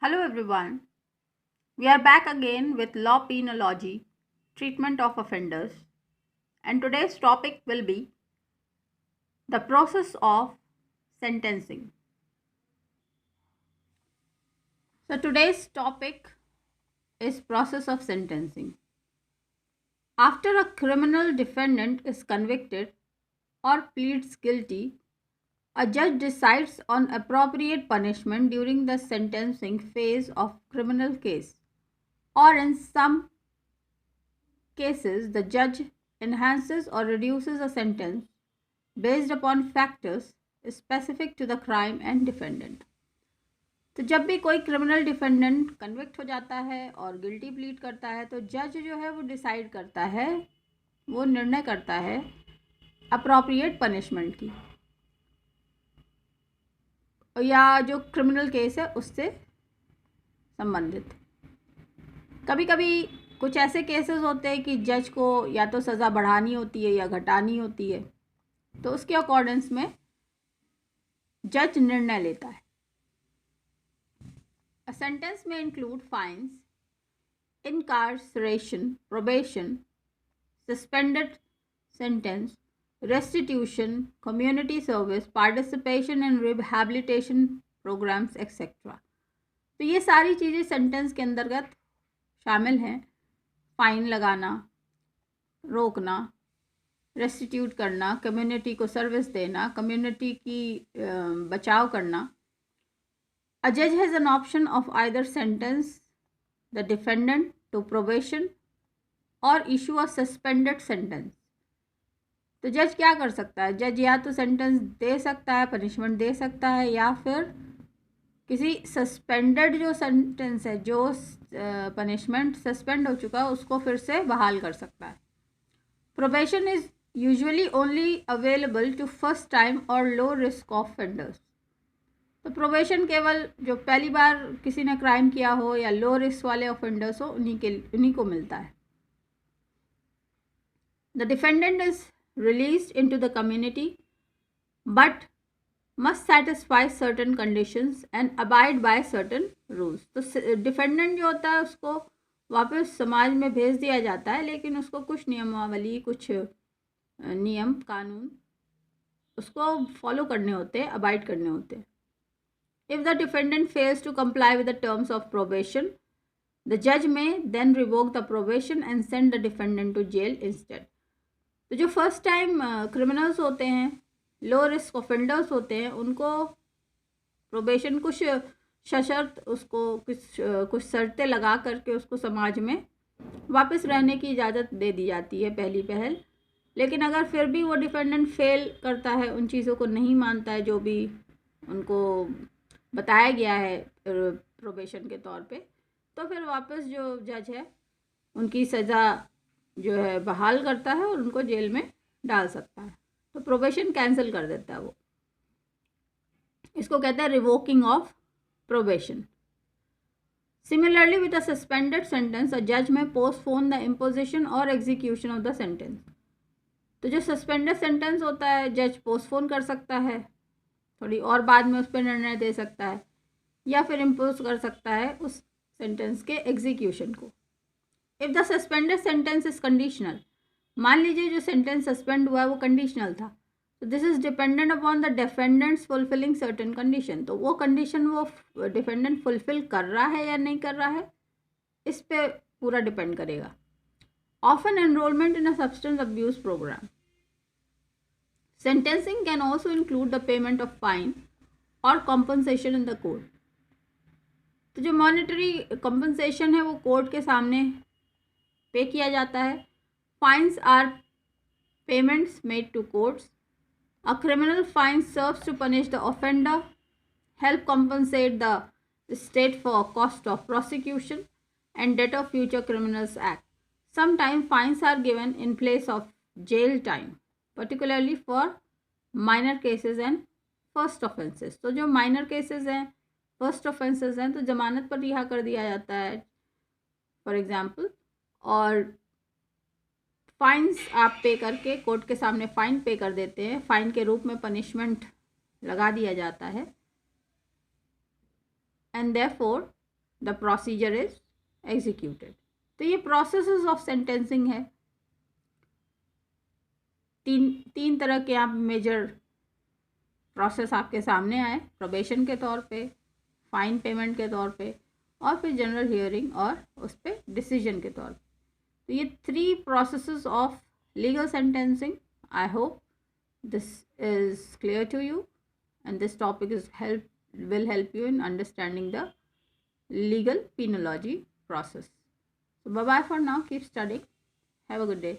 Hello everyone. We are back again with law penology, treatment of offenders, and today's topic will be the process of sentencing. So today's topic is process of sentencing. After a criminal defendant is convicted or pleads guilty, a judge decides on appropriate punishment during the sentencing phase of criminal case, or in some cases the judge enhances or reduces a sentence based upon factors specific to the crime and defendant. तो जब भी कोई criminal defendant convict हो जाता है और guilty plead करता है तो जज जो है वो डिसाइड करता है, वो निर्णय करता है अप्रोप्रिएट पनिशमेंट की, या जो क्रिमिनल केस है उससे संबंधित। कभी कभी कुछ ऐसे केसेस होते हैं कि जज को या तो सज़ा बढ़ानी होती है या घटानी होती है, तो उसके अकॉर्डेंस में जज निर्णय लेता है। A sentence may include fines, incarceration, probation, suspended sentence, restitution, community service, participation in rehabilitation programs, etc. तो ये सारी चीज़ें सेंटेंस के अंतर्गत शामिल हैं। फ़ाइन लगाना, रोकना, रेस्टिट्यूट करना, कम्युनिटी को सर्विस देना, कम्युनिटी की बचाव करना। A judge has an option of either sentence the defendant to probation or issue a suspended sentence. तो जज क्या कर सकता है? जज या तो सेंटेंस दे सकता है, पनिशमेंट दे सकता है, या फिर किसी सस्पेंडेड जो सेंटेंस है, जो पनिशमेंट सस्पेंड हो चुका है, उसको फिर से बहाल कर सकता है। Probation is usually only available to first time और लो रिस्क ऑफेंडर्स। तो प्रोबेशन केवल जो पहली बार किसी ने क्राइम किया हो या लो रिस्क वाले ऑफेंडर्स हो, उन्हीं को मिलता है। The defendant is released into the community but must satisfy certain conditions and abide by certain rules. तो डिफेंडेंट जो होता है उसको वापस समाज में भेज दिया जाता है, लेकिन उसको कुछ नियमावली, कुछ नियम कानून उसको फॉलो करने होते हैं, अबाइड करने होते हैं। If the defendant fails to comply with the terms of probation, the judge may then revoke the probation and send the defendant to jail instead. तो जो फर्स्ट टाइम क्रिमिनल्स होते हैं, लो रिस्क ऑफेंडर्स होते हैं, उनको प्रोबेशन कुछ सशर्त उसको कुछ शर्तें लगा करके उसको समाज में वापस रहने की इजाज़त दे दी जाती है पहली पहल। लेकिन अगर फिर भी वो डिफेंडेंट फेल करता है, उन चीज़ों को नहीं मानता है जो भी उनको बताया गया है प्रोबेशन के तौर पे, तो फिर वापस जो जज है उनकी सज़ा जो है बहाल करता है और उनको जेल में डाल सकता है। तो प्रोबेशन कैंसिल कर देता है वो। इसको कहते हैं revoking of probation. Similarly with a suspended sentence अ जज में पोस्टपोन द इम्पोजिशन और एग्जीक्यूशन ऑफ द सेंटेंस। तो जो सस्पेंडेड सेंटेंस होता है जज पोस्टपोन कर सकता है, थोड़ी और बाद में उस पर निर्णय दे सकता है, या फिर इम्पोज कर सकता है उस सेंटेंस के एग्जीक्यूशन को। If the suspended sentence is conditional, मान लीजिए जो सेंटेंस सस्पेंड हुआ है वो कंडीशनल था, तो this is dependent upon the defendants fulfilling certain condition. तो वो कंडीशन वो डिफेंडेंट फुलफिल कर रहा है या नहीं कर रहा है, इस पर पूरा डिपेंड करेगा। Often enrollment in a substance abuse program. Sentencing can also include the payment of fine or compensation in the court. तो जो मॉनेटरी compensation है वो कोर्ट के सामने पे किया जाता है। Fines are payments made to courts. A criminal fine serves to punish the offender, help compensate the state for cost of prosecution and debt of future criminals act. Sometimes fines are given in place of jail time, particularly for minor cases and first offences. तो जो minor cases हैं, first offences हैं, तो जमानत पर रिहा कर दिया जाता है फॉर एग्जांपल, और फाइन्स आप पे करके कोर्ट के सामने फ़ाइन पे कर देते हैं, फ़ाइन के रूप में पनिशमेंट लगा दिया जाता है। And therefore the procedure is executed. तो ये प्रोसेसेस ऑफ सेंटेंसिंग है। तीन तरह के आप मेजर प्रोसेस आपके सामने आए, प्रोबेशन के तौर पे, फाइन पेमेंट के तौर पे, और फिर जनरल हियरिंग और उस पर डिसीजन के तौर पे। तो ये 3 processes of legal sentencing. I hope this is clear to you, and this topic will help you in understanding the legal penology process. So bye bye for now. Keep studying. Have a good day.